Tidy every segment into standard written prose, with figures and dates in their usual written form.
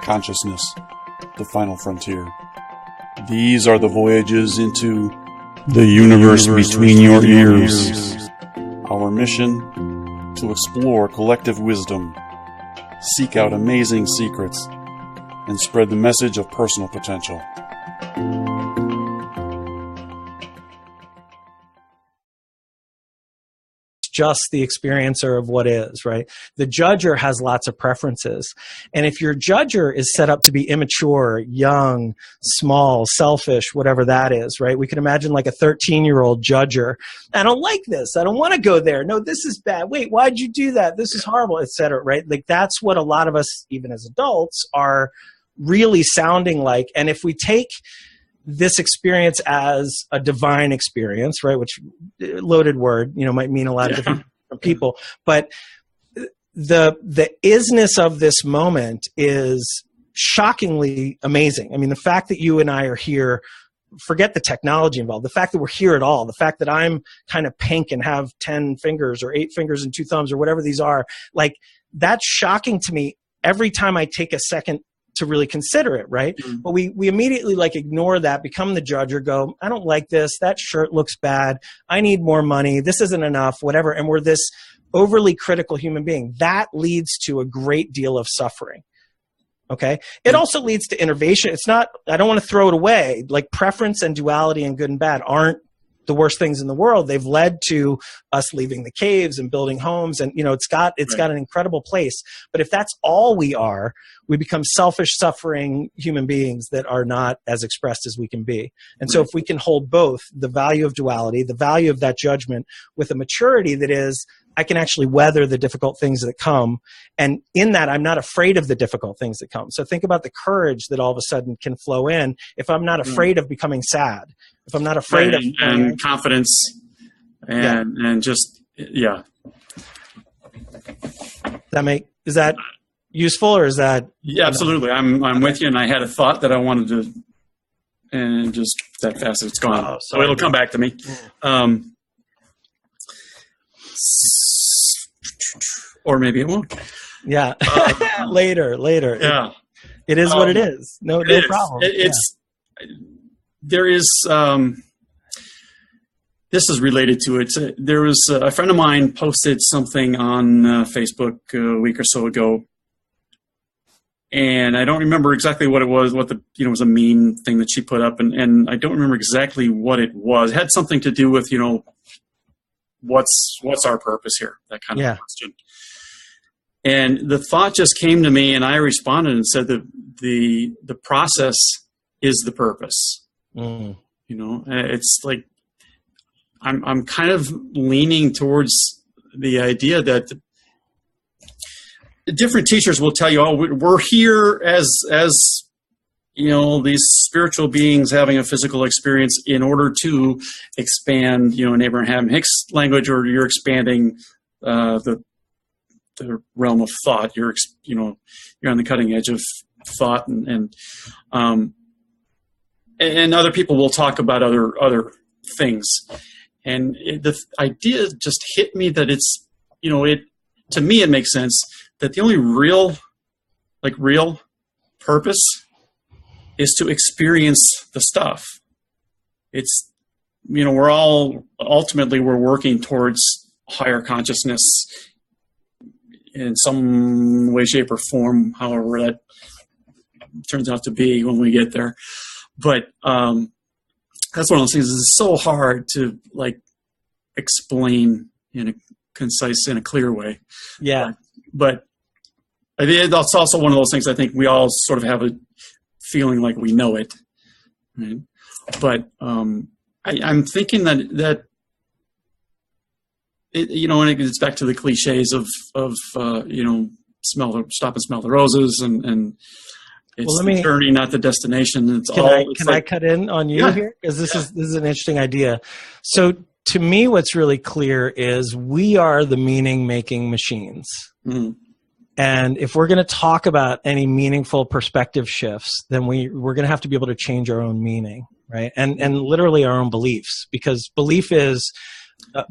consciousness, the final frontier. These are the voyages into the universe between your ears. Our mission: to explore collective wisdom, seek out amazing secrets, and spread the message of personal potential. Just the experiencer of what is, right? The judger has lots of preferences. And if your judger is set up to be immature, young, small, selfish, whatever that is, right? We can imagine like a 13-year-old judger. I don't like this. I don't want to go there. No, this is bad. Wait, why'd you do that? This is horrible, etc. Right? Like that's what a lot of us, even as adults, are really sounding like. And if we take this experience as a divine experience, right, which loaded word, might mean a lot of different people, but the isness of this moment is shockingly amazing. I mean, the fact that you and I are here, forget the technology involved, the fact that we're here at all, the fact that I'm kind of pink and have 10 fingers or 8 fingers and 2 thumbs or whatever these are, like that's shocking to me every time I take a second to really consider it, right? Mm-hmm. But we immediately like ignore that, become the judge, or go, I don't like this, that shirt looks bad, I need more money, this isn't enough, whatever. And we're this overly critical human being. That leads to a great deal of suffering. Okay? It also leads to innovation. It's not, I don't want to throw it away. Like preference and duality and good and bad aren't the worst things in the world. They've led to us leaving the caves and building homes, and it's got an incredible place. But if that's all we are, we become selfish, suffering human beings that are not as expressed as we can be. And so if we can hold both the value of duality, the value of that judgment, with a maturity that is, I can actually weather the difficult things that come. And in that, I'm not afraid of the difficult things that come. So think about the courage that all of a sudden can flow in if I'm not afraid of becoming sad, if I'm not afraid of... And confidence and just. Is that useful, or is that... Yeah, absolutely. I'm with you, and I had a thought that I wanted to... And just that fast, it's gone. So it'll come back to me. Or maybe it won't. Yeah. Later. Yeah. It is what it is. No problem. There is, this is related to it. There was a friend of mine posted something on Facebook a week or so ago. And I don't remember exactly what it was, it was a meme thing that she put up. And I don't remember exactly what it was. It had something to do with, what's our purpose here? That kind of question. And the thought just came to me, and I responded and said that the process is the purpose. It's like I'm kind of leaning towards the idea that different teachers will tell you, oh, we're here as these spiritual beings having a physical experience in order to expand, in Abraham Hicks language, or you're expanding the realm of thought. You're on the cutting edge of thought, and other people will talk about other things. And the idea just hit me that it's, to me it makes sense that the only real purpose is to experience the stuff. It's, we're working towards higher consciousness in some way, shape, or form, however that turns out to be when we get there. But that's one of those things. It's so hard to explain in a concise, in a clear way. Yeah. But that's also one of those things I think we all sort of have a feeling like we know it, right? But I'm thinking that and it gets back to the cliches of stop and smell the roses, and it's the journey, not the destination. Can I cut in on you here? Because this is an interesting idea. So to me, what's really clear is we are the meaning-making machines. Mm-hmm. And if we're going to talk about any meaningful perspective shifts, then we're going to have to be able to change our own meaning, right? And literally our own beliefs, because belief is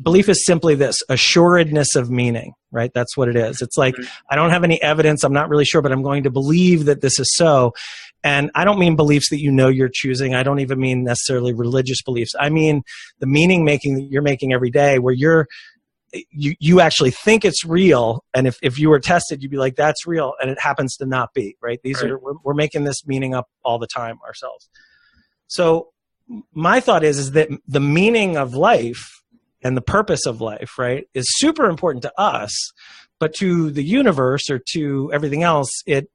Belief is simply this: assuredness of meaning, right? That's what it is. It's like, I don't have any evidence, I'm not really sure, but I'm going to believe that this is so. And I don't mean beliefs that you know you're choosing. I don't even mean necessarily religious beliefs. I mean the meaning making that you're making every day, where you actually think it's real, and if you were tested, you'd be like, that's real, and it happens to not be, right? We're making this meaning up all the time ourselves. So my thought is that the meaning of life and the purpose of life, right, is super important to us, but to the universe or to everything else, it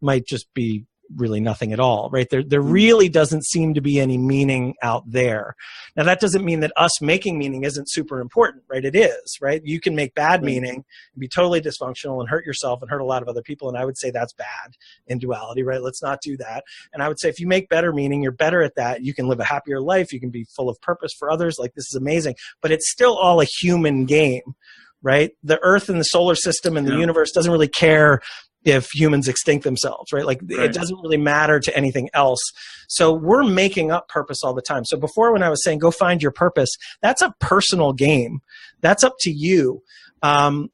might just be really nothing at all, right? There really doesn't seem to be any meaning out there. Now, that doesn't mean that us making meaning isn't super important, right? It is, right? You can make bad meaning and be totally dysfunctional and hurt yourself and hurt a lot of other people, and I would say that's bad in duality, right? Let's not do that. And I would say if you make better meaning, you're better at that. You can live a happier life. You can be full of purpose for others. Like, this is amazing. But it's still all a human game, right? The Earth and the solar system and the universe doesn't really care if humans extinct themselves, right? Like, it doesn't really matter to anything else. So we're making up purpose all the time. So before, when I was saying go find your purpose, that's a personal game. That's up to you. And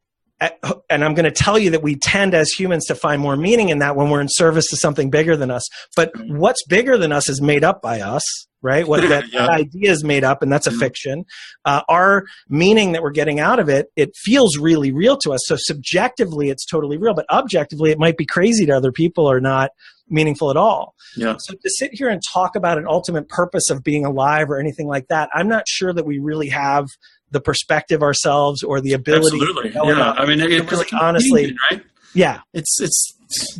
I'm going to tell you that we tend as humans to find more meaning in that when we're in service to something bigger than us. But what's bigger than us is made up by us, right? What that idea is made up, and that's a fiction. Our meaning that we're getting out of it, it feels really real to us. So subjectively, it's totally real, but objectively, it might be crazy to other people or not meaningful at all. Yeah. So to sit here and talk about an ultimate purpose of being alive or anything like that, I'm not sure that we really have the perspective ourselves or the ability. Absolutely. I mean, it's really, honestly, right? Yeah.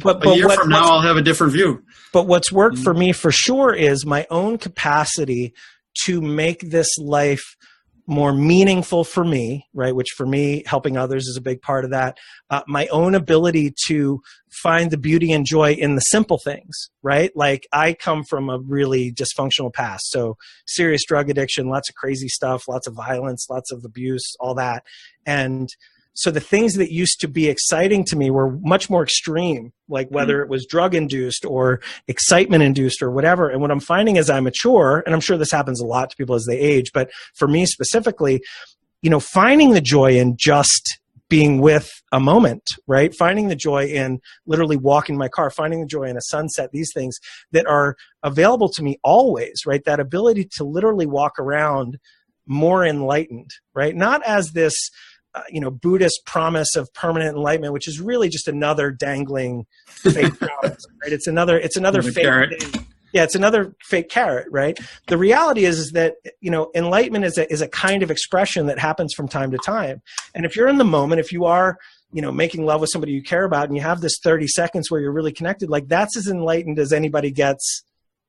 But a year from now, I'll have a different view. But what's worked for me for sure is my own capacity to make this life more meaningful for me, right? Which for me, helping others is a big part of that. My own ability to find the beauty and joy in the simple things, right? Like, I come from a really dysfunctional past. So serious drug addiction, lots of crazy stuff, lots of violence, lots of abuse, all that. And so the things that used to be exciting to me were much more extreme, like whether it was drug-induced or excitement-induced or whatever. And what I'm finding as I mature, and I'm sure this happens a lot to people as they age, but for me specifically, finding the joy in just being with a moment, right? Finding the joy in literally walking my car, finding the joy in a sunset, these things that are available to me always, right? That ability to literally walk around more enlightened, right? Not as this Buddhist promise of permanent enlightenment, which is really just another dangling fake promise, right? It's another fake carrot. thing. Yeah, it's another fake carrot, right? The reality is that, enlightenment is a kind of expression that happens from time to time. And if you're in the moment, if you are, making love with somebody you care about, and you have this 30 seconds where you're really connected, like, that's as enlightened as anybody gets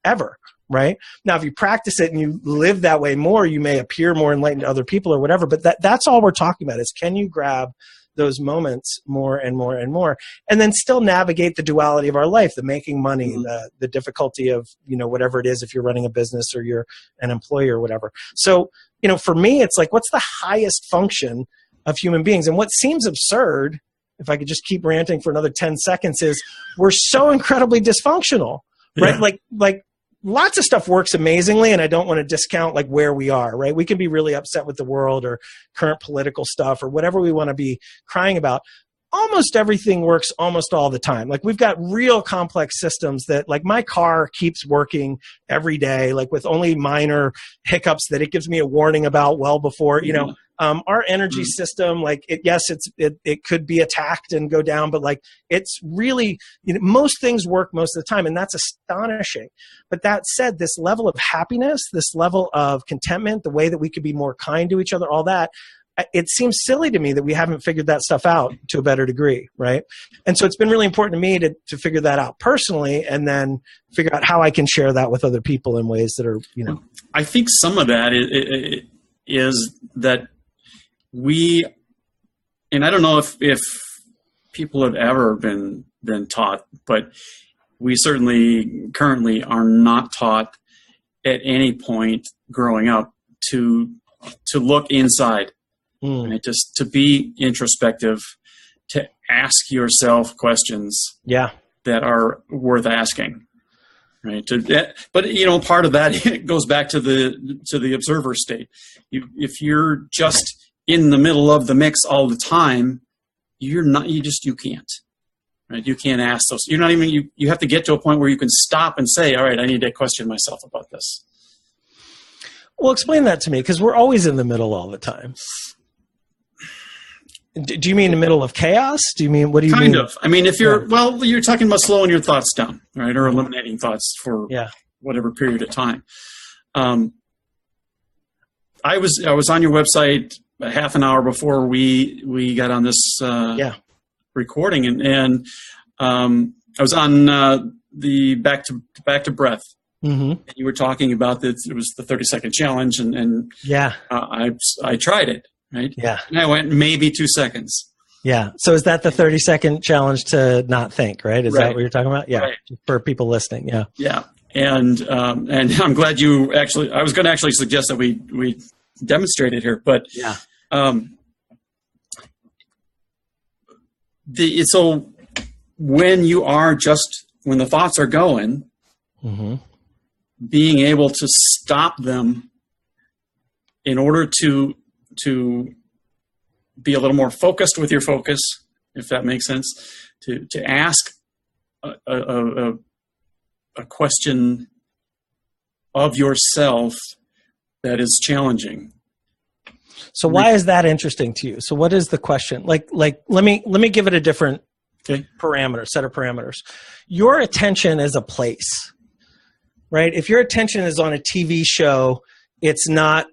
ever. Right? Now, if you practice it and you live that way more, you may appear more enlightened to other people or whatever, but that's all we're talking about is, can you grab those moments more and more and more, and then still navigate the duality of our life, the making money, the difficulty of, whatever it is, if you're running a business or you're an employee or whatever. So, for me, it's like, what's the highest function of human beings? And what seems absurd, if I could just keep ranting for another 10 seconds, is we're so incredibly dysfunctional, right? Yeah. Like lots of stuff works amazingly, and I don't want to discount like where we are, right? We can be really upset with the world or current political stuff or whatever we want to be crying about. Almost everything works almost all the time. Like, we've got real complex systems that, like, my car keeps working every day, like with only minor hiccups that it gives me a warning about well before, our energy system, like, it could be attacked and go down, but like, it's really, most things work most of the time, and that's astonishing. But that said, this level of happiness, this level of contentment, the way that we could be more kind to each other, all that, it seems silly to me that we haven't figured that stuff out to a better degree, right? And so it's been really important to me to figure that out personally, and then figure out how I can share that with other people in ways that are, I think some of that is that we, and I don't know if people have ever been taught, but we certainly currently are not taught at any point growing up to look inside. Right? Just to be introspective, to ask yourself questions that are worth asking. right? But part of that goes back to the observer state. If you're just in the middle of the mix all the time, you can't, right? You can't ask those. You're not even. You have to get to a point where you can stop and say, all right, I need to question myself about this. Well, explain that to me, because we're always in the middle all the time. Do you mean the middle of chaos? What do you mean? Kind of. I mean, if you're, you're talking about slowing your thoughts down, right? Or eliminating thoughts for whatever period of time. I was on your website a half an hour before we got on this recording, and I was on the back to breath. Mm-hmm. And you were talking about that it was the 30-second challenge, and I tried it. Right? Yeah. And I went maybe 2 seconds. Yeah. So is that the 30-second challenge to not think, right? Is that what you're talking about? Yeah. Right. For people listening. Yeah. Yeah. And I'm glad you actually, I was going to actually suggest that we demonstrate it here, but so when the thoughts are going, mm-hmm. being able to stop them in order to be a little more focused with your focus, if that makes sense, to ask a question of yourself that is challenging. So why is that interesting to you? So what is the question? Like let me give it a different set of parameters. Your attention is a place, right? If your attention is on a TV show, it's not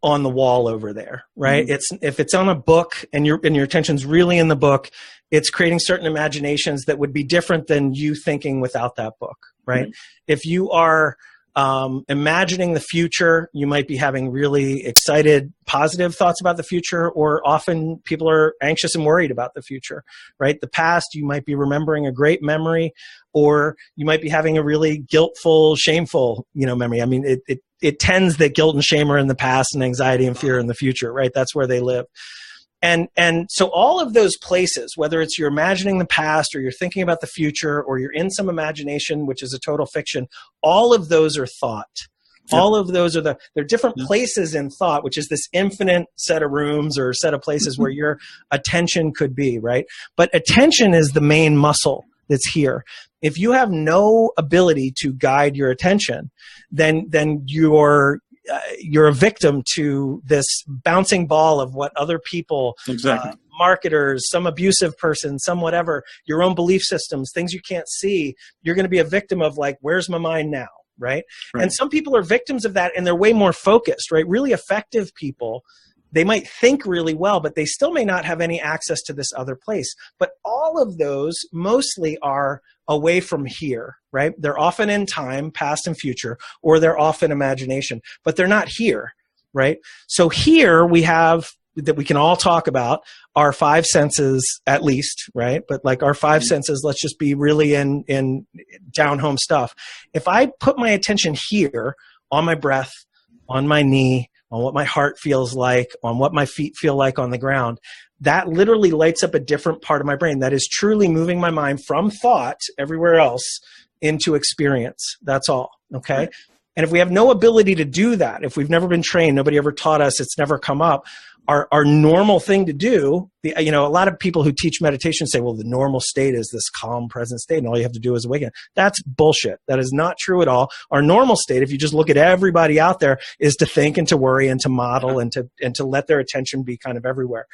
on the wall over there, right? Mm-hmm. If it's on a book and your attention's really in the book, it's creating certain imaginations that would be different than you thinking without that book, right? Mm-hmm. If you are imagining the future, you might be having really excited, positive thoughts about the future, or often people are anxious and worried about the future, right? The past, you might be remembering a great memory, or you might be having a really guiltful, shameful, memory. I mean, it tends that guilt and shame are in the past and anxiety and fear in the future, right? That's where they live. And so all of those places, whether it's you're imagining the past or you're thinking about the future or you're in some imagination, which is a total fiction, all of those are thought. Yep. All of those are they're different places in thought, which is this infinite set of rooms or set of places where your attention could be, right? But attention is the main muscle that's here. If you have no ability to guide your attention, then you're a victim to this bouncing ball of what other people, marketers, some abusive person, some whatever, your own belief systems, things you can't see. You're going to be a victim of where's my mind now, right? And some people are victims of that, and they're way more focused, right? Really effective people, they might think really well, but they still may not have any access to this other place. But all of those mostly are away from here, right? They're often in time, past and future, or they're often imagination, but they're not here, right? So here we have that we can all talk about our five senses at least, right? But our five senses, let's just be really in down home stuff. If I put my attention here on my breath, on my knee, on what my heart feels like, on what my feet feel like on the ground, that literally lights up a different part of my brain. That is truly moving my mind from thought everywhere else into experience. That's all, okay? Right. And if we have no ability to do that, if we've never been trained, nobody ever taught us, it's never come up, our normal thing to do, a lot of people who teach meditation say, well, the normal state is this calm, present state, and all you have to do is awaken. That's bullshit. That is not true at all. Our normal state, if you just look at everybody out there, is to think and to worry and to model and to let their attention be kind of everywhere.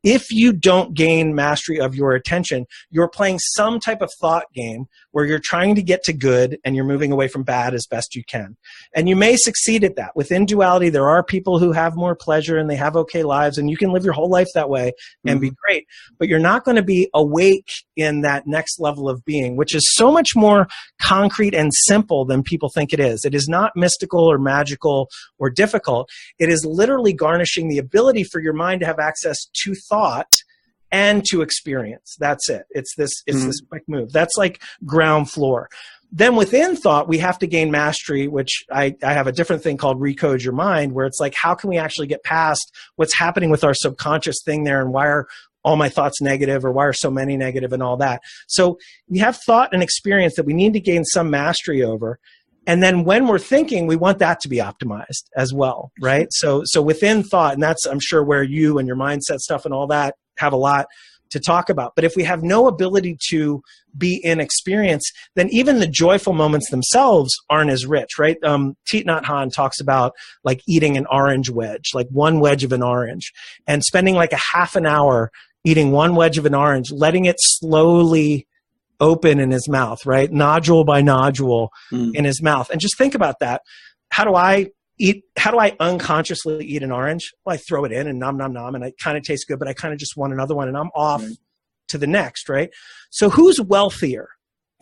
If you don't gain mastery of your attention, you're playing some type of thought game where you're trying to get to good and you're moving away from bad as best you can. And you may succeed at that. Within duality, there are people who have more pleasure and they have okay lives, and you can live your whole life that way and be great. But you're not going to be awake in that next level of being, which is so much more concrete and simple than people think it is. It is not mystical or magical or difficult. It is literally garnishing the ability for your mind to have access to thought and to experience. That's it. It's this quick move. That's like ground floor. Then within thought, we have to gain mastery, which I have a different thing called Recode Your Mind, where it's like, how can we actually get past what's happening with our subconscious thing there, and why are all my thoughts negative, or why are so many negative, and all that. So we have thought and experience that we need to gain some mastery over. And then when we're thinking, we want that to be optimized as well, right? So within thought, and that's, I'm sure, where you and your mindset stuff and all that have a lot to talk about. But if we have no ability to be in experience, then even the joyful moments themselves aren't as rich, right? Thich Nhat Hanh talks about like eating an orange wedge, like one wedge of an orange, and spending like a half an hour eating one wedge of an orange, letting it slowly open in his mouth, right? Nodule by nodule in his mouth. And just think about that. How do I unconsciously eat an orange? Well, I throw it in and nom, nom, nom, and it kind of tastes good, but I kind of just want another one, and I'm off to the next, right? So who's wealthier?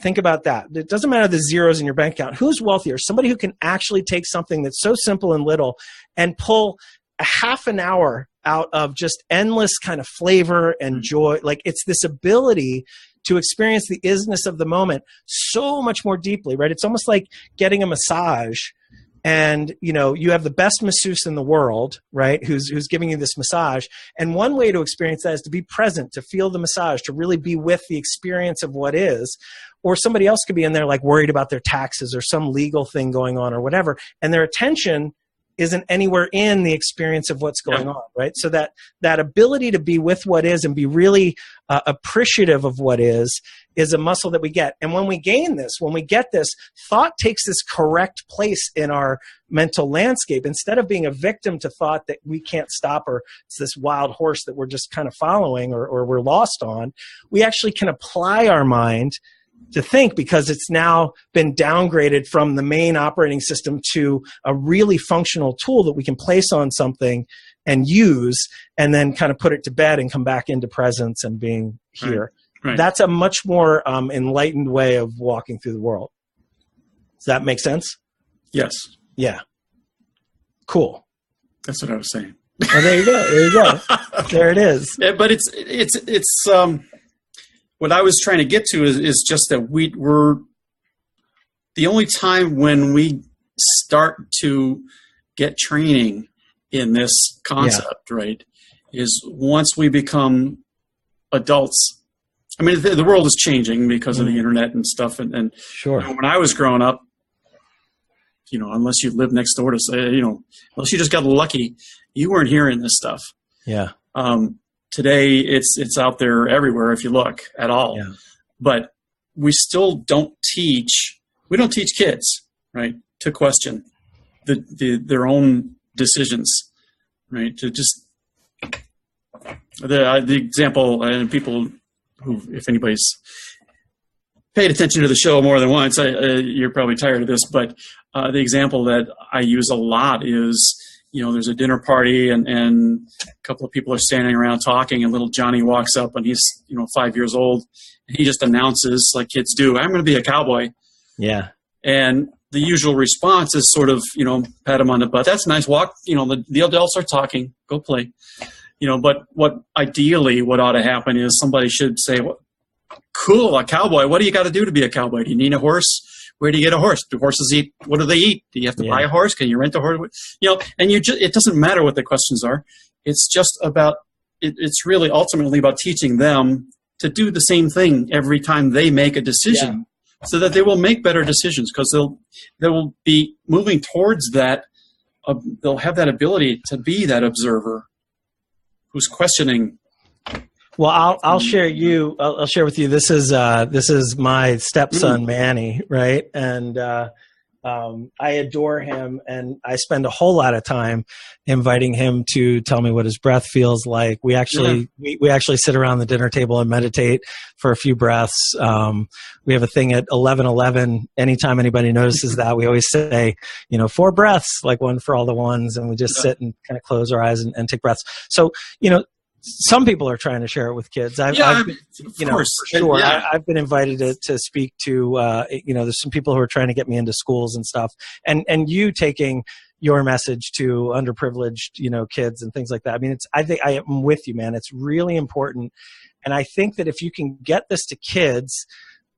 Think about that. It doesn't matter the zeros in your bank account. Who's wealthier? Somebody who can actually take something that's so simple and little and pull a half an hour out of just endless kind of flavor and joy. Like, it's this ability to experience the isness of the moment so much more deeply, right? It's almost like getting a massage, and you have the best masseuse in the world, right? Who's giving you this massage. And one way to experience that is to be present, to feel the massage, to really be with the experience of what is. Or somebody else could be in there like worried about their taxes or some legal thing going on or whatever, and their attention isn't anywhere in the experience of what's going on, right? So that ability to be with what is and be really appreciative of what is a muscle that we get. And when we gain this, when we get this, thought takes this correct place in our mental landscape. Instead of being a victim to thought that we can't stop, or it's this wild horse that we're just kind of following or we're lost on, we actually can apply our mind to think, because it's now been downgraded from the main operating system to a really functional tool that we can place on something and use, and then kind of put it to bed and come back into presence and being here. Right. That's a much more enlightened way of walking through the world. Does that make sense? Yes. Yeah. Cool. That's what I was saying. Oh, there you go. There you go. There it is. Yeah, but it's what I was trying to get to is just that we're the only time when we start to get training in this concept, right, is once we become adults. I mean, the world is changing because of the internet and stuff. And sure. When I was growing up, unless you lived next door to say, unless you just got lucky, you weren't hearing this stuff. Yeah. Today, it's out there everywhere if you look at all. Yeah. But we still don't teach kids, right, to question their own decisions, right? To just the example, and people who, if anybody's paid attention to the show more than once, you're probably tired of this, but the example that I use a lot is, there's a dinner party and a couple of people are standing around talking, and little Johnny walks up, and he's 5 years old, and he just announces, like kids do, "I'm going to be a cowboy." Yeah. And the usual response is sort of, pat him on the butt. "That's nice. Walk. The adults are talking. Go play." But what ideally what ought to happen is somebody should say, "Well, cool, a cowboy. What do you got to do to be a cowboy? Do you need a horse? Where do you get a horse? Do horses eat? What do they eat? Do you have to buy a horse? Can you rent a horse?" And it doesn't matter what the questions are. It's just about, it's really ultimately about teaching them to do the same thing every time they make a decision, so that they will make better decisions, because they will be moving towards that. They'll have that ability to be that observer who's questioning. Well, I'll share with you. This is my stepson, Manny, right? And I adore him, and I spend a whole lot of time inviting him to tell me what his breath feels like. We actually sit around the dinner table and meditate for a few breaths. We have a thing at 11:11. Anytime anybody notices that, we always say, 4 breaths, like one for all the ones, and we just sit and kind of close our eyes and take breaths. So, some people are trying to share it with kids. I've been, of course. For sure. Yeah. I've been invited to speak to, there's some people who are trying to get me into schools and stuff. And you taking your message to underprivileged, kids and things like that. I mean, I think I am with you, man. It's really important. And I think that if you can get this to kids,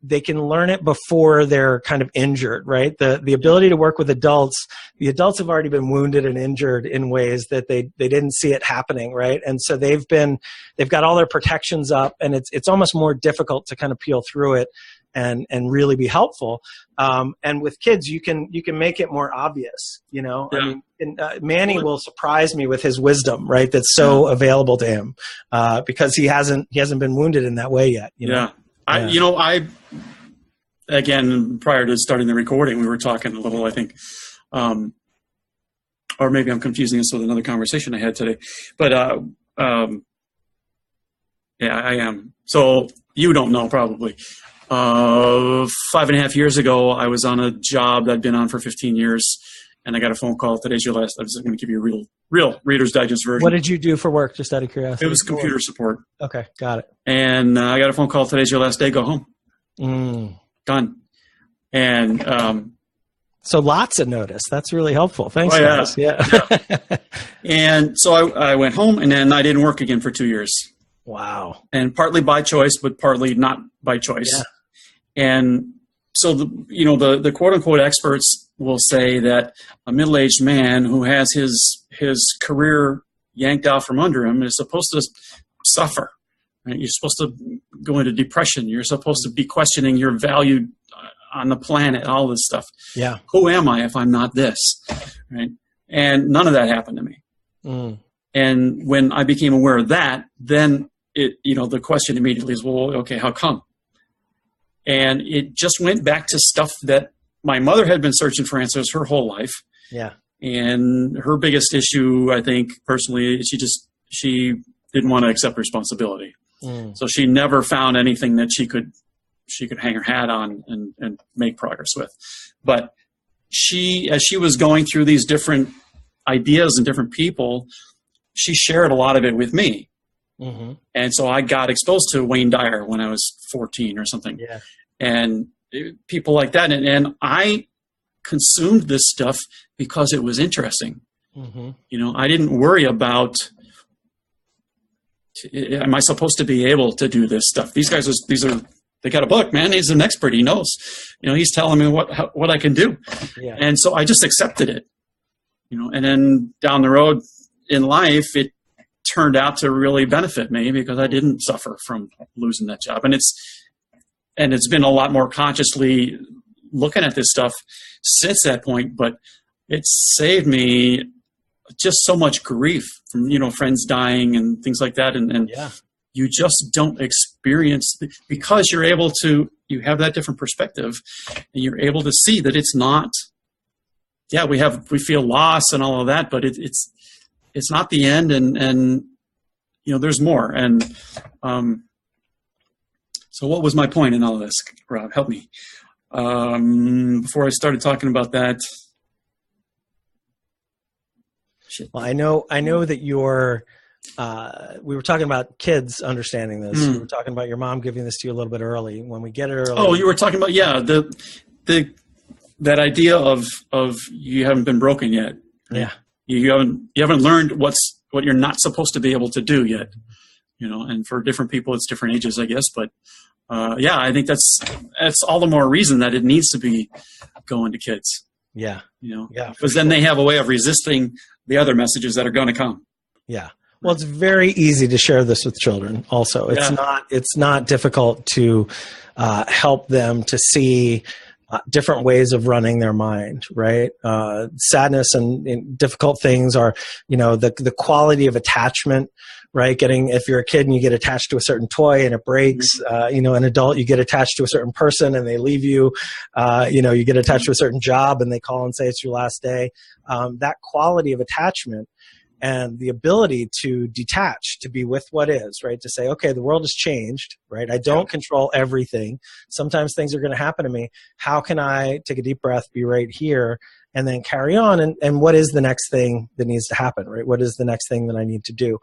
they can learn it before they're kind of injured, right? The ability to work with adults, the adults have already been wounded and injured in ways that they didn't see it happening, right? And so they've got all their protections up, and it's almost more difficult to kind of peel through it and really be helpful. And with kids, you can make it more obvious, you know. Yeah. I mean, Manny will surprise me with his wisdom, right? That's so available to him because he hasn't been wounded in that way yet. You know? I again, prior to starting the recording, we were talking a little, I think, or maybe I'm confusing this with another conversation I had today, but yeah, I am. So you don't know probably. 5.5 years ago, I was on a job that I'd been on for 15 years, and I got a phone call. Today's your last. I was going to give you a real Reader's Digest version. What did you do for work, just out of curiosity? It was computer support. Okay, got it. And I got a phone call. Today's your last day. Go home. Done. And so lots of notice. That's really helpful. Thanks, guys. Yeah. And so I went home, and then I didn't work again for 2 years. Wow. And partly by choice, but partly not by choice. Yeah. And so the quote unquote experts will say that a middle-aged man who has his career yanked out from under him is supposed to suffer. Right? You're supposed to go into depression. You're supposed to be questioning your value on the planet, all this stuff. Yeah. Who am I if I'm not this? Right? And none of that happened to me. And when I became aware of that, then the question immediately is, well, okay, how come? And it just went back to stuff that my mother had been searching for answers her whole life. Yeah. And her biggest issue, I think, personally, she didn't want to accept responsibility. So she never found anything that she could hang her hat on and make progress with. But as she was going through these different ideas and different people, she shared a lot of it with me. And so I got exposed to Wayne Dyer when I was 14 or something. Yeah. And people like that. And I consumed this stuff because it was interesting. I didn't worry about, am I supposed to be able to do this stuff? These guys, they got a book, man. He's an expert. He knows, he's telling me what I can do. Yeah. And so I just accepted it, and then down the road in life, it turned out to really benefit me because I didn't suffer from losing that job. And it's been a lot more consciously looking at this stuff since that point, but it saved me just so much grief from, friends dying and things like that. And you just don't experience, because you have that different perspective, and you're able to see that it's not, we feel loss and all of that, but it's not the end, and there's more. And so what was my point in all of this, Rob? Help me. Before I started talking about that. Shit. Well, I know that we were talking about kids understanding this. We were talking about your mom giving this to you a little bit early. When we get it early. Oh, you were talking about, that idea of you haven't been broken yet. Right? Yeah. You haven't learned what you're not supposed to be able to do yet, and for different people, it's different ages, I guess. But I think that's all the more reason that it needs to be going to kids. Yeah. Because then they have a way of resisting the other messages that are going to come. Yeah. Well, it's very easy to share this with children. Also, it's not difficult to help them to see different ways of running their mind, right? Sadness and difficult things are, the quality of attachment, right? If you're a kid and you get attached to a certain toy and it breaks, an adult, you get attached to a certain person and they leave you, you get attached to a certain job and they call and say it's your last day. That quality of attachment and the ability to detach, to be with what is, right? To say, okay, the world has changed, right? I don't control everything. Sometimes things are going to happen to me. How can I take a deep breath, be right here, and then carry on? And what is the next thing that needs to happen, right? What is the next thing that I need to do?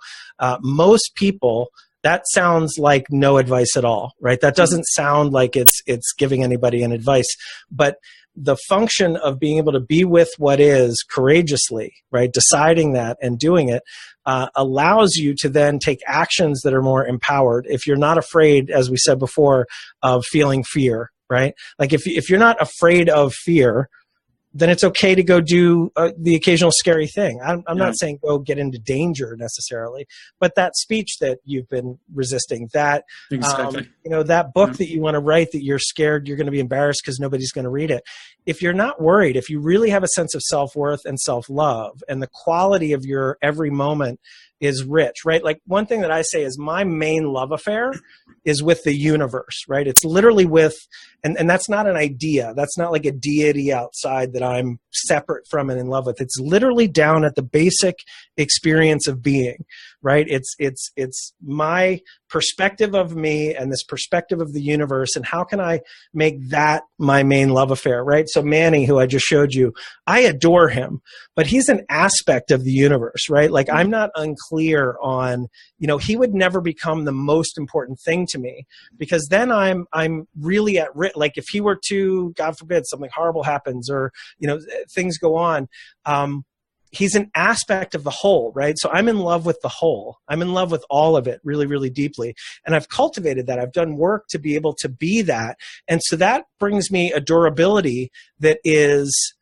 Most people, that sounds like no advice at all, right? That doesn't sound like it's giving anybody an advice. But the function of being able to be with what is courageously, right, deciding that and doing it, allows you to then take actions that are more empowered. If you're not afraid, as we said before, of feeling fear, right? Like if you're not afraid of fear, then it's okay to go do the occasional scary thing. I'm not saying go get into danger necessarily, but that speech that you've been resisting, that exactly. That book that you want to write that you're scared you're going to be embarrassed because nobody's going to read it. If you're not worried, if you really have a sense of self-worth and self-love, and the quality of your every moment is rich, right? Like one thing that I say is my main love affair is with the universe, right? It's literally with, and that's not an idea. That's not like a deity outside that I'm separate from and in love with. It's literally down at the basic experience of being, right? It's my perspective of me and this perspective of the universe, and how can I make that my main love affair, right? So Manny, who I just showed you, I adore him, but he's an aspect of the universe, right? Like I'm not unclear on, he would never become the most important thing to me, because then I'm really at risk. Like if he were to, God forbid, something horrible happens, or, things go on, he's an aspect of the whole, right? So I'm in love with the whole. I'm in love with all of it really, really deeply. And I've cultivated that. I've done work to be able to be that. And so that brings me a durability that is,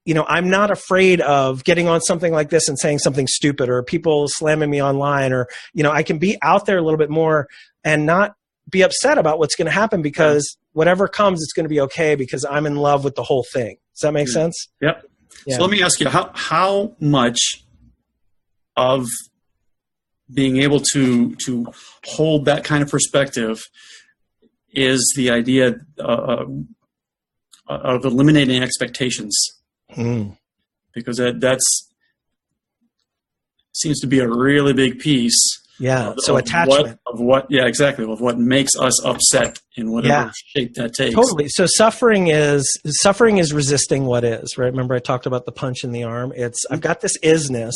I'm not afraid of getting on something like this and saying something stupid, or people slamming me online, or, I can be out there a little bit more and not be upset about what's going to happen, because whatever comes, it's going to be okay, because I'm in love with the whole thing. Does that make sense? Yep. Yeah. So let me ask you, how much of being able to hold that kind of perspective is the idea of eliminating expectations? Because that's seems to be a really big piece. Yeah. So attachment of what makes us upset in whatever shape that takes. Totally. So suffering is resisting what is, right? Remember I talked about the punch in the arm. I've got this isness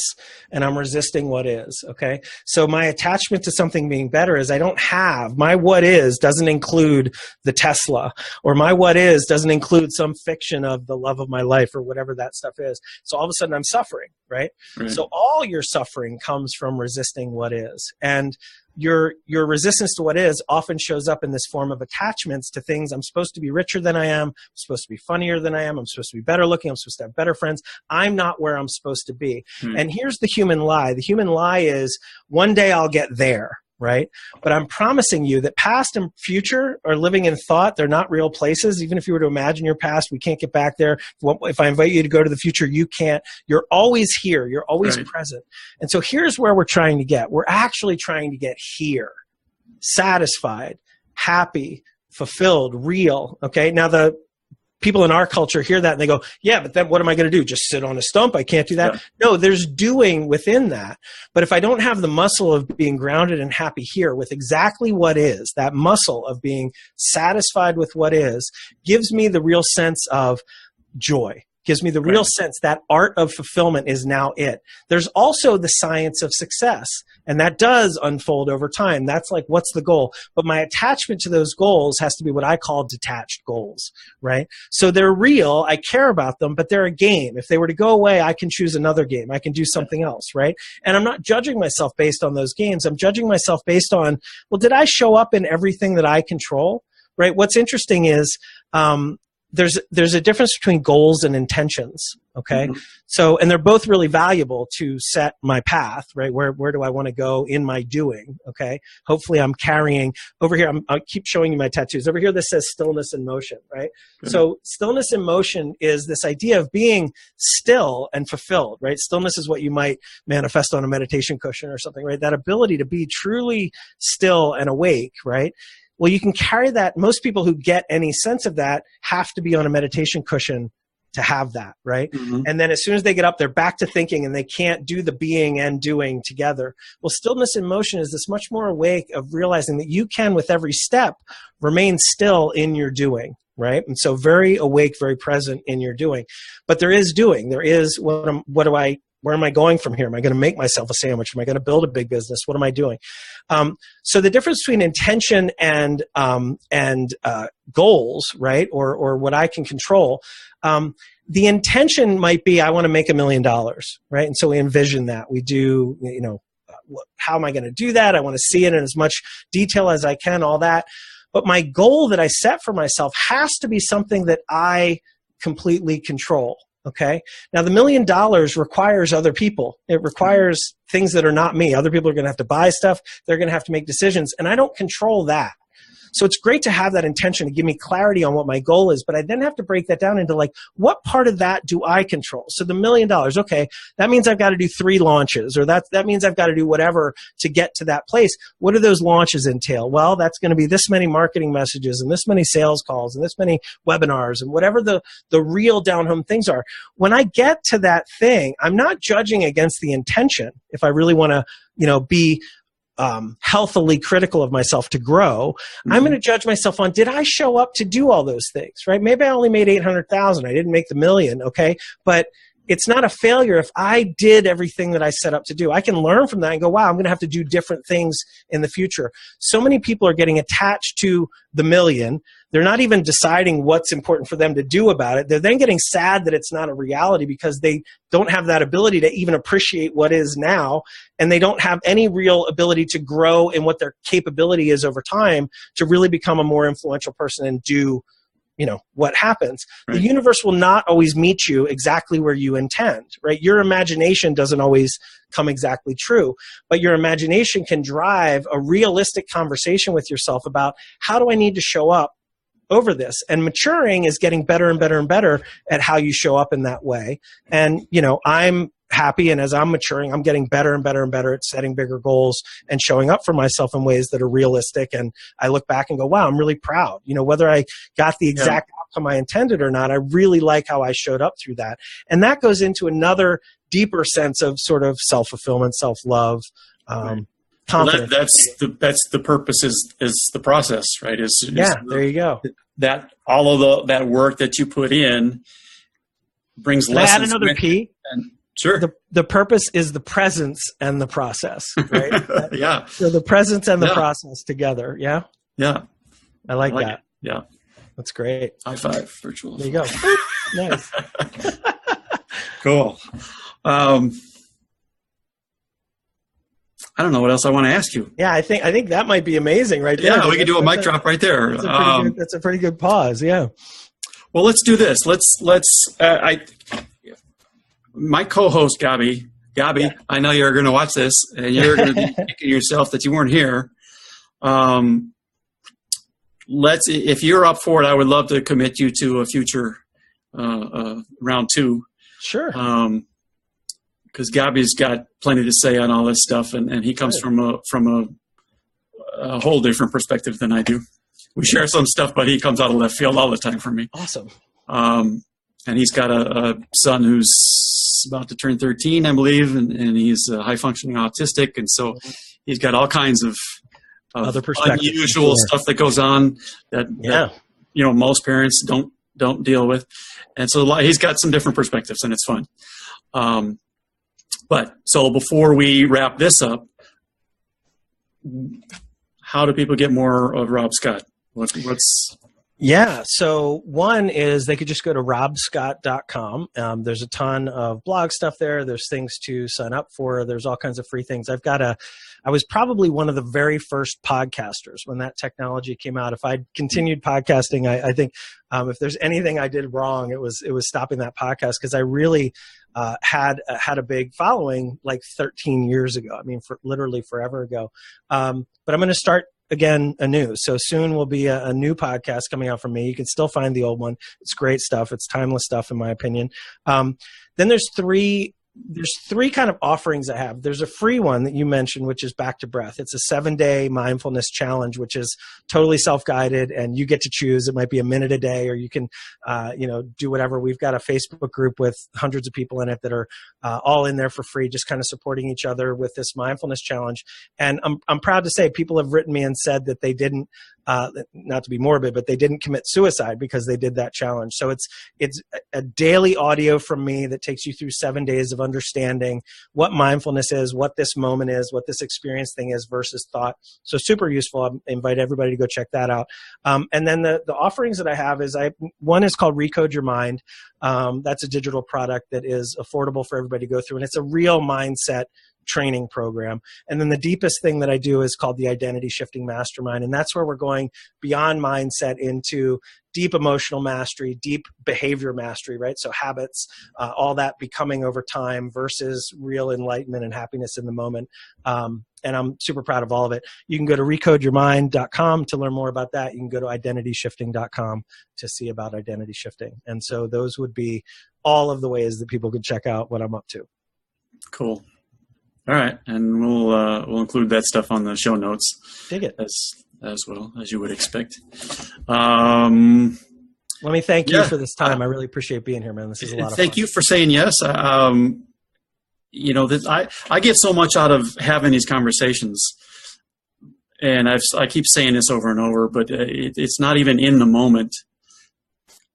and I'm resisting what is. Okay. So my attachment to something being better is my what is doesn't include the Tesla, or my what is doesn't include some fiction of the love of my life, or whatever that stuff is. So all of a sudden I'm suffering, right? So all your suffering comes from resisting what is. And your resistance to what is often shows up in this form of attachments to things. I'm supposed to be richer than I am. I'm supposed to be funnier than I am. I'm supposed to be better looking. I'm supposed to have better friends. I'm not where I'm supposed to be. And here's the human lie. The human lie is, one day I'll get there, right? But I'm promising you that past and future are living in thought. They're not real places. Even if you were to imagine your past, we can't get back there. If I invite you to go to the future, you can't. You're always here. You're always present. And so here's where we're trying to get. We're actually trying to get here. Satisfied, happy, fulfilled, real. Okay? Now the people in our culture hear that and they go, yeah, but then what am I going to do? Just sit on a stump? I can't do that. No, there's doing within that. But if I don't have the muscle of being grounded and happy here with exactly what is, that muscle of being satisfied with what is, gives me the real sense of joy. Gives me the real sense that art of fulfillment is now it. There's also the science of success, and that does unfold over time. That's like, what's the goal? But my attachment to those goals has to be what I call detached goals, right? So they're real, I care about them, but they're a game. If they were to go away, I can choose another game. I can do something else, right? And I'm not judging myself based on those games. I'm judging myself based on, well, did I show up in everything that I control, right? What's interesting is, there's a difference between goals and intentions. Okay. So, and they're both really valuable to set my path, right? Where do I want to go in my doing? Okay. Hopefully I'm carrying over here. I'll keep showing you my tattoos over here. This says stillness in motion, right? So stillness in motion is this idea of being still and fulfilled, right? Stillness is what you might manifest on a meditation cushion or something, right? That ability to be truly still and awake, right? Well, you can carry that. Most people who get any sense of that have to be on a meditation cushion to have that, right? And then as soon as they get up, they're back to thinking and they can't do the being and doing together. Well, stillness in motion is this much more awake of realizing that you can, with every step, remain still in your doing, right? And so very awake, very present in your doing. But there is doing. There is, what do I where am I going from here? Am I going to make myself a sandwich? Am I going to build a big business? What am I doing? So the difference between intention and goals, right, or what I can control, the intention might be I want to make $1 million, right? And so we envision that. We do, how am I going to do that? I want to see it in as much detail as I can, all that. But my goal that I set for myself has to be something that I completely control. Okay. Now, the $1 million requires other people. It requires things that are not me. Other people are going to have to buy stuff. They're going to have to make decisions. And I don't control that. So it's great to have that intention to give me clarity on what my goal is, but I then have to break that down into like, what part of that do I control? So the $1 million, okay, that means I've got to do 3 launches, or that means I've got to do whatever to get to that place. What do those launches entail? Well, that's going to be this many marketing messages and this many sales calls and this many webinars and whatever the real down-home things are. When I get to that thing, I'm not judging against the intention. If I really want to, be healthily critical of myself to grow, I'm going to judge myself on, did I show up to do all those things, right? Maybe I only made 800,000. I didn't make the $1 million. Okay. But it's not a failure if I did everything that I set up to do. I can learn from that and go, wow, I'm going to have to do different things in the future. So many people are getting attached to the $1 million. They're not even deciding what's important for them to do about it. They're then getting sad that it's not a reality because they don't have that ability to even appreciate what is now, and they don't have any real ability to grow in what their capability is over time to really become a more influential person and do what happens. Right. The universe will not always meet you exactly where you intend, right? Your imagination doesn't always come exactly true, but your imagination can drive a realistic conversation with yourself about how do I need to show up over this? And maturing is getting better and better and better at how you show up in that way. And, I'm happy, and as I'm maturing, I'm getting better and better and better at setting bigger goals and showing up for myself in ways that are realistic. And I look back and go, wow, I'm really proud. Whether I got the exact outcome I intended or not, I really like how I showed up through that. And that goes into another deeper sense of sort of self-fulfillment, self-love, confidence. Well, that's the purpose is the process, right? There you go. That all of that work that you put in brings lessons. Add another P. Sure. The purpose is the presence and the process, right? Yeah. So the presence and the process together. Yeah. Yeah. I like that. It. Yeah. That's great. High five, virtual. There you go. Nice. Cool. I don't know what else I want to ask you. Yeah, I think that might be amazing right there. Yeah, we could do a mic drop right there. That's a pretty good pause. Yeah. Well, let's do this. My co-host, Gabi, I know you're going to watch this, and you're going to be kicking yourself that you weren't here. If you're up for it, I would love to commit you to a future round 2. Sure. Because Gabi's got plenty to say on all this stuff, and he comes from a whole different perspective than I do. We share some stuff, but he comes out of left field all the time for me. Awesome. And he's got a son who's about to turn 13, I believe, and he's high-functioning autistic, and so he's got all kinds of other perspectives, unusual stuff that goes on that most parents don't deal with, and so he's got some different perspectives, and it's fun. But so before we wrap this up, how do people get more of Rob Scott? What's Yeah, so one is they could just go to robscott.com. There's a ton of blog stuff there. There's things to sign up for. There's all kinds of free things. I was probably one of the very first podcasters when that technology came out. If I'd continued podcasting, I think if there's anything I did wrong, it was stopping that podcast, because I really had a big following like 13 years ago. I mean, literally forever ago. But I'm going to start again anew. So soon will be a new podcast coming out from me. You can still find the old one. It's great stuff. It's timeless stuff, in my opinion. Then there's three kind of offerings I have. There's a free one that you mentioned, which is Back to Breath. It's a 7-day mindfulness challenge, which is totally self-guided, and you get to choose. It might be a minute a day, or you can, do whatever. We've got a Facebook group with hundreds of people in it that are all in there for free, just kind of supporting each other with this mindfulness challenge. And I'm proud to say people have written me and said that they didn't not to be morbid, but they didn't commit suicide because they did that challenge. So it's a daily audio from me that takes you through 7 days of understanding what mindfulness is, what this moment is, what this experience thing is versus thought. So super useful. I invite everybody to go check that out. And then the offerings that I have is one is called Recode Your Mind. That's a digital product that is affordable for everybody to go through, and it's a real mindset training program. And then the deepest thing that I do is called the Identity Shifting Mastermind, and that's where we're going beyond mindset into deep emotional mastery, deep behavior mastery, right? So habits, all that becoming over time versus real enlightenment and happiness in the moment. And I'm super proud of all of it. You can go to recodeyourmind.com to learn more about that. You can go to identityshifting.com to see about identity shifting. And so those would be all of the ways that people could check out what I'm up to. Cool. All right, and we'll include that stuff on the show notes. Dig it. As well as you would expect. Let me thank you for this time. I really appreciate being here, man. This is a lot of fun. Thank you for saying yes. I get so much out of having these conversations, and I keep saying this over and over, but it's not even in the moment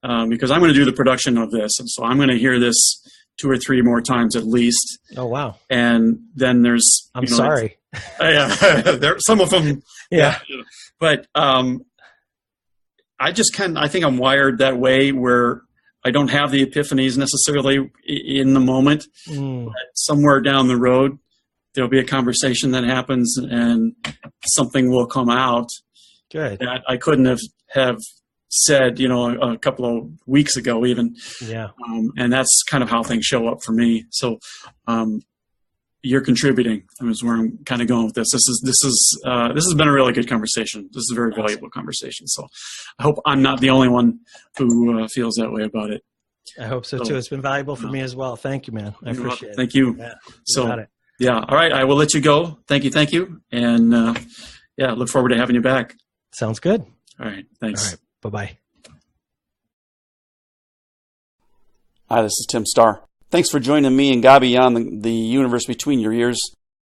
because I'm going to do the production of this, and so I'm going to hear this 2 or 3 more times at least. Oh, wow. And then there's... I'm sorry. There some of them... Yeah. But I think I'm wired that way where I don't have the epiphanies necessarily in the moment. But somewhere down the road, there'll be a conversation that happens and something will come out Good. that I couldn't have said, a couple of weeks ago even. Yeah. And that's kind of how things show up for me. So you're contributing. Is where I'm kind of going with this. This has been a really good conversation. This is a very valuable conversation. So I hope I'm not the only one who feels that way about it. I hope so too. It's been valuable for me as well. Thank you, man. I appreciate it. Thank you. Yeah, so yeah. All right. I will let you go. Thank you. And look forward to having you back. Sounds good. All right. Thanks. All right. Bye-bye. Hi, this is Tim Starr. Thanks for joining me and Gabi on the universe between your ears.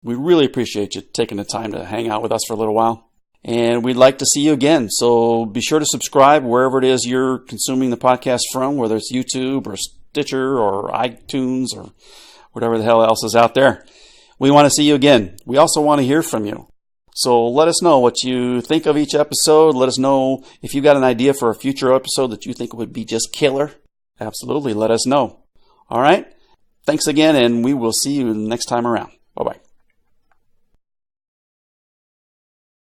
We really appreciate you taking the time to hang out with us for a little while. And we'd like to see you again. So be sure to subscribe wherever it is you're consuming the podcast from, whether it's YouTube or Stitcher or iTunes or whatever the hell else is out there. We want to see you again. We also want to hear from you. So let us know what you think of each episode. Let us know if you got an idea for a future episode that you think would be just killer. Absolutely, let us know. All right? Thanks again, and we will see you next time around. Bye-bye.